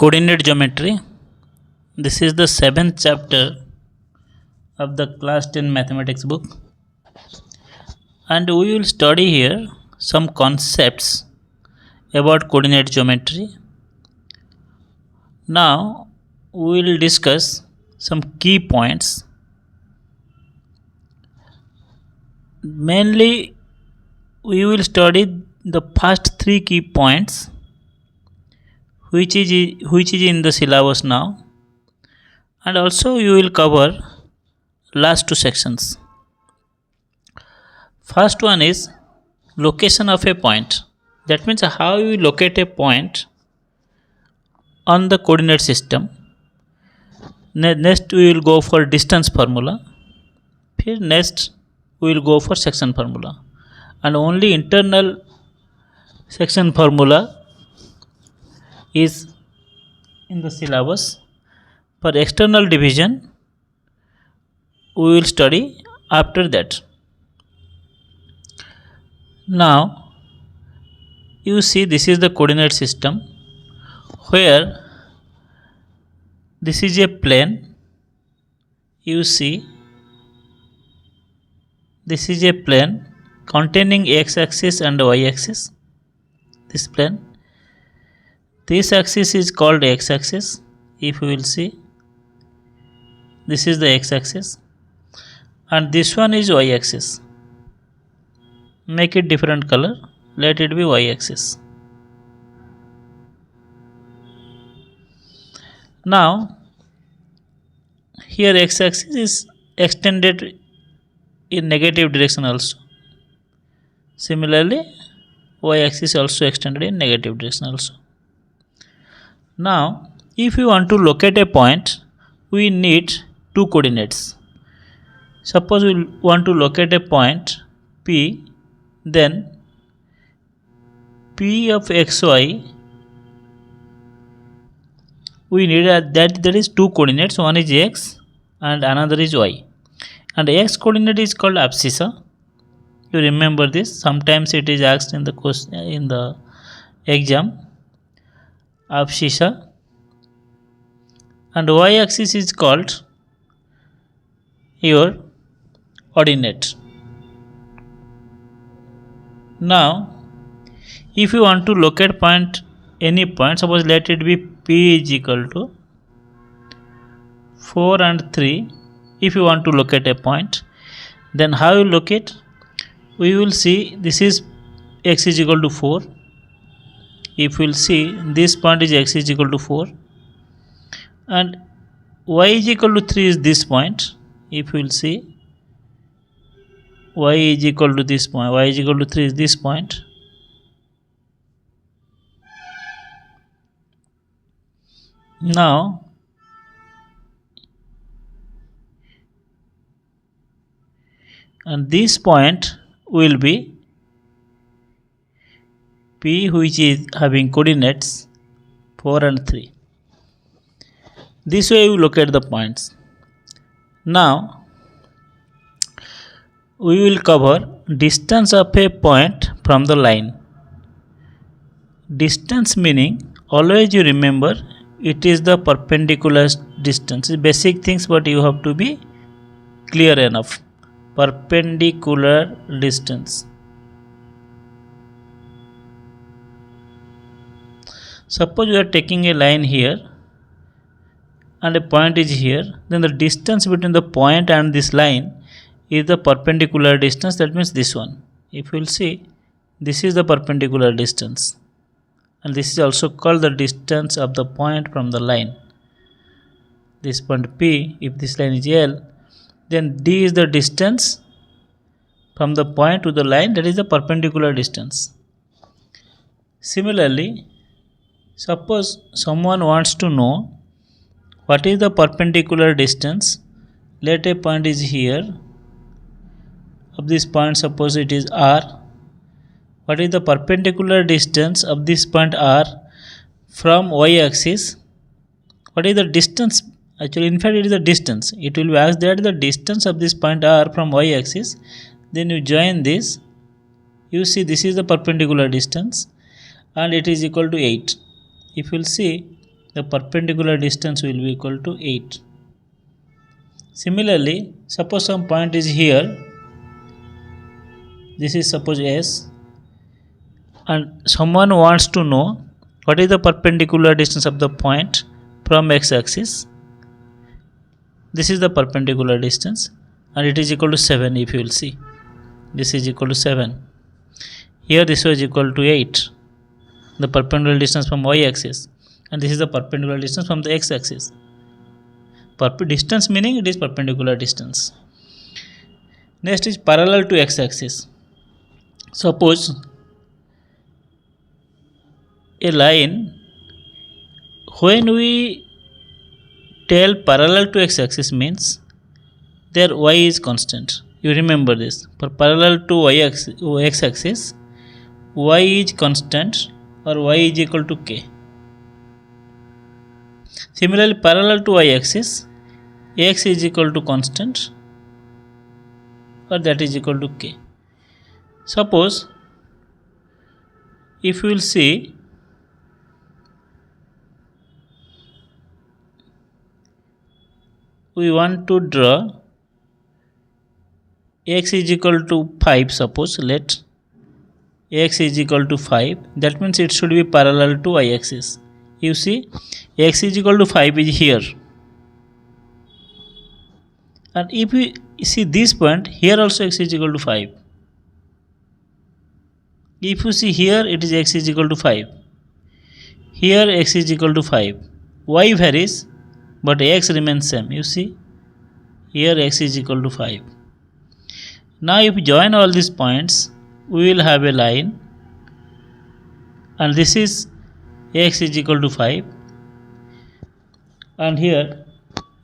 Coordinate geometry. This is the 7th chapter of the class 10 mathematics book, and we will study here some concepts about coordinate geometry. Now we will discuss some key points. Mainly we will study the first 3 key points which is in the syllabus now, and also you will cover last 2 sections. First one is location of a point. That means how you locate a point on the coordinate system. Next we will go for distance formula. Next we will go for section formula, and only internal section formula is in the syllabus. For external division we will study after that. Now you see, this is the coordinate system where this is a plane. You see, this is a plane containing x-axis and y-axis. This plane, this axis is called x-axis. If you will see, this is the x-axis and this one is y-axis. Make it different color, let it be y-axis. Now here x-axis is extended in negative direction also. Similarly y-axis also extended in negative direction also. Now if we want to locate a point, we need 2 coordinates. Suppose we want to locate a point P, then P of xy, we need that there is 2 coordinates. One is x and another is y, and x coordinate is called abscissa. You remember this, sometimes it is asked in the question in the exam. Abscissa. And y-axis is called your ordinate. Now if you want to locate point, any point, suppose let it be P is equal to 4 and 3. If you want to locate a point, then how you locate? We will see, this is x is equal to 4. If we will see, this point is x is equal to 4 and y is equal to 3 is this point. If you will see, y is equal to this point, y is equal to 3 is this point. Now and this point will be P, which is having coordinates 4 and 3. This way we locate the points. Now we will cover distance of a point from the line. Distance meaning, always you remember, it is the perpendicular distance. Basic things, but you have to be clear enough. Perpendicular distance. Suppose you are taking a line here and a point is here, then the distance between the point and this line is the perpendicular distance. That means this one. If you will see, this is the perpendicular distance, and this is also called the distance of the point from the line. This point P, if this line is L, then D is the distance from the point to the line, that is the perpendicular distance. Similarly, suppose someone wants to know what is the perpendicular distance. Let a point is here. Of this point, suppose it is R. What is the perpendicular distance of this point R from y-axis? What is the distance? Actually, in fact, it is the distance. It will be asked that the distance of this point R from y-axis. Then you join this. You see, this is the perpendicular distance, and it is equal to 8. If you will see, the perpendicular distance will be equal to 8. Similarly, suppose some point is here, this is suppose S, and someone wants to know what is the perpendicular distance of the point from x-axis. This is the perpendicular distance and it is equal to 7. If you will see, this is equal to 7. Here this was equal to 8, the perpendicular distance from y-axis, and this is the perpendicular distance from the x-axis. Distance meaning it is perpendicular distance. Next is parallel to x-axis. Suppose a line, when we tell parallel to x-axis means their y is constant. You remember this. For parallel to x-axis, y is constant or y is equal to k. Similarly, parallel to y-axis, x is equal to constant or that is equal to k. Suppose if you will see, we want to draw x is equal to 5. Suppose let x is equal to 5, that means it should be parallel to y-axis. You see, x is equal to 5 is here, and if we see this point, here also x is equal to 5. If you see here, it is x is equal to 5, here x is equal to 5, y varies but x remains same. You see, here x is equal to 5. Now if we join all these points, we will have a line, and this is x is equal to 5, and here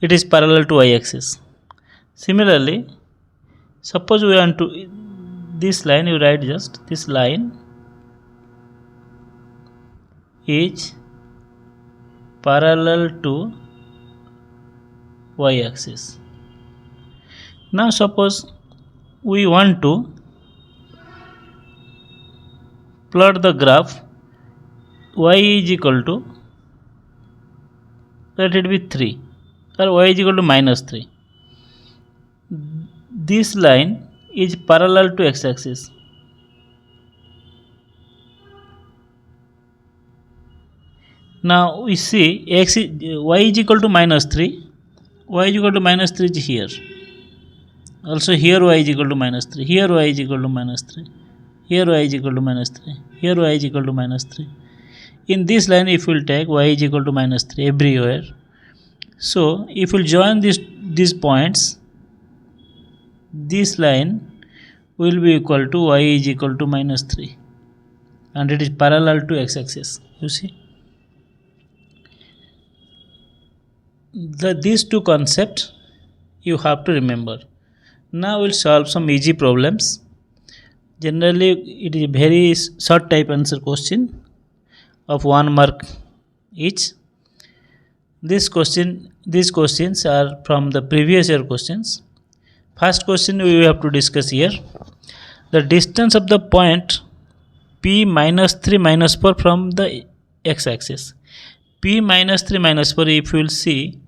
it is parallel to y-axis. Similarly, suppose we want to, this line, you write just this line is parallel to y-axis. Now suppose we want to plot the graph, y is equal to, let it be 3 or y is equal to minus 3. This line is parallel to x-axis. Now we see y is equal to minus 3, y is equal to minus 3 is here. Also here y is equal to minus 3, here y is equal to minus 3, here y is equal to minus 3, here y is equal to minus 3. In this line, if we will take y is equal to minus 3 everywhere, so if we will join these points, this line will be equal to y is equal to minus 3, and it is parallel to x-axis. You see, these two concepts you have to remember. Now we'll solve some easy problems. Generally it is a very short type answer question of 1 mark each. These questions are from the previous year questions. First question we have to discuss here. The distance of the point P minus 3 minus 4 from the x-axis. P minus 3 minus 4, if you will see,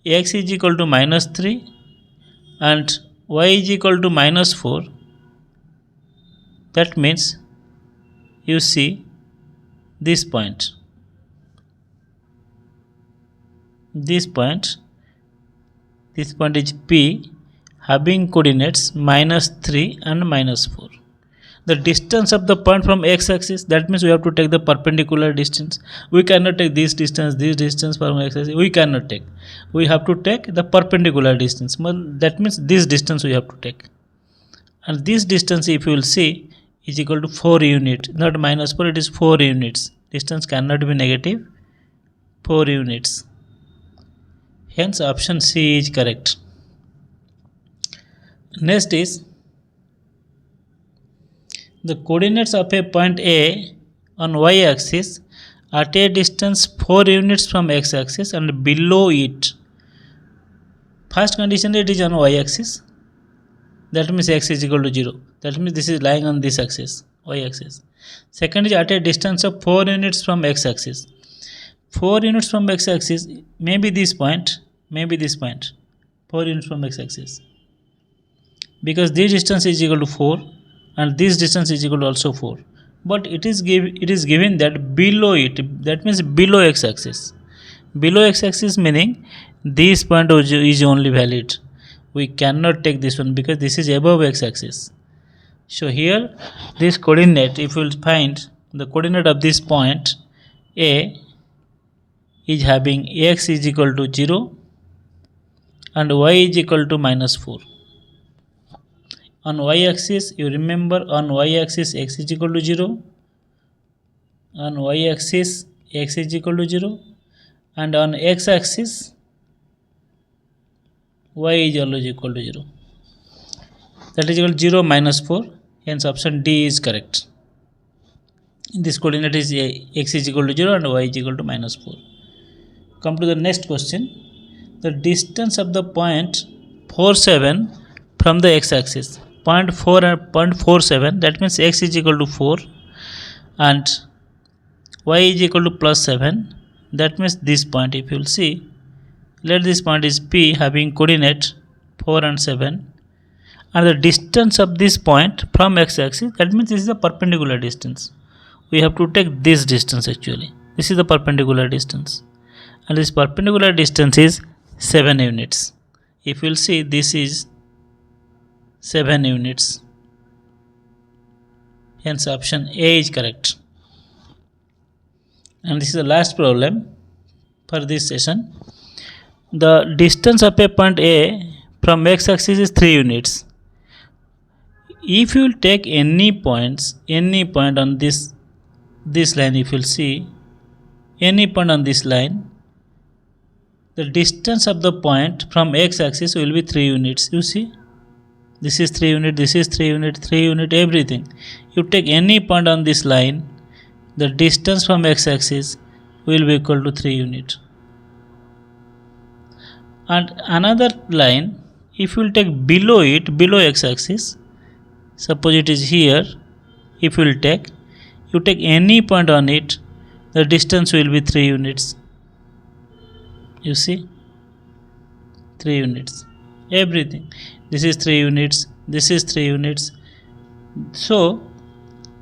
x is equal to minus 3 and y is equal to minus 4. That means you see this point. This point is P having coordinates minus 3 and minus 4. The distance of the point from x-axis, that means we have to take the perpendicular distance. We cannot take this distance from x-axis. We cannot take. We have to take the perpendicular distance. That means this distance we have to take. And this distance, if you will see, is equal to 4 units. Not minus 4, it is 4 units. Distance cannot be negative. 4 units. Hence option C is correct. Next is the coordinates of a point A on y-axis at a distance 4 units from x-axis and below it. First condition, it is on y-axis. That means x is equal to 0. That means this is lying on this axis, y-axis. Second is at a distance of 4 units from x-axis. 4 units from x-axis, maybe this point, 4 units from x-axis, because this distance is equal to 4 and this distance is equal to also 4, but it is given that below it, that means below x-axis, meaning this point is only valid. We cannot take this one because this is above x-axis. So here this coordinate, if you will find the coordinate of this point A is having x is equal to 0 and y is equal to minus 4. On y-axis, you remember, on y-axis x is equal to 0, on y-axis x is equal to 0, and on x-axis y is always equal to 0. That is equal to 0 minus 4, hence option D is correct. This coordinate is x is equal to 0 and y is equal to minus 4. Come to the next question. The distance of the point 47 from the x-axis, 0.47, that means x is equal to 4 and y is equal to plus 7, that means this point, if you will see, let this point is P having coordinate 4 and 7, and the distance of this point from x-axis, that means this is the perpendicular distance. We have to take this distance actually. This is the perpendicular distance, and this perpendicular distance is 7 units. If you will see, this is 7 units. Hence option A is correct. And this is the last problem for this session. The distance of a point A from x-axis is 3 units. If you will take any point on this line, if you will see any point on this line, the distance of the point from x-axis will be 3 units. You see, this is 3 unit, this is 3 unit, 3 unit, everything. You take any point on this line, the distance from x-axis will be equal to 3 unit. And another line, if you will take below it, below x-axis, suppose it is here, if you will take any point on it, the distance will be 3 units. You see, 3 units, everything. This is 3 units, this is 3 units. So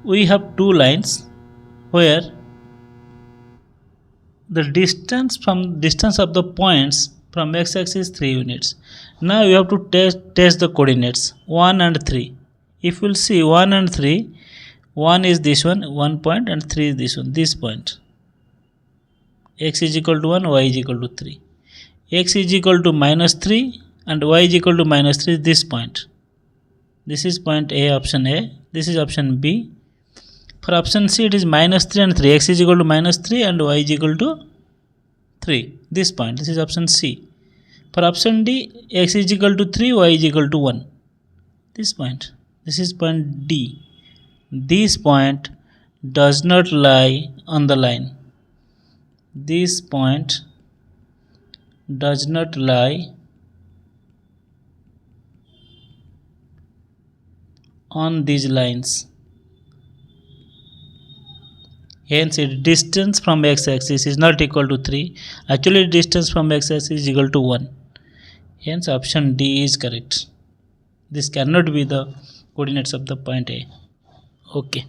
we have two lines where the distance of the points from x-axis is 3 units. Now you have to test the coordinates 1 and 3. If you will see 1 and 3, 1 is this one point, and 3 is this one, this point. X is equal to 1, y is equal to 3. X is equal to minus 3 and y is equal to minus 3 is this point. This is point A, option A. This is option B. For option C, it is minus 3 and 3. X is equal to minus 3 and y is equal to 3. This point. This is option C. For option D, x is equal to 3, y is equal to 1. This point. This is point D. This point does not lie on the line. This point does not lie on these lines. Hence its distance from x-axis is not equal to 3. Actually distance from x-axis is equal to 1. Hence option D is correct. This cannot be the coordinates of the point A. Okay.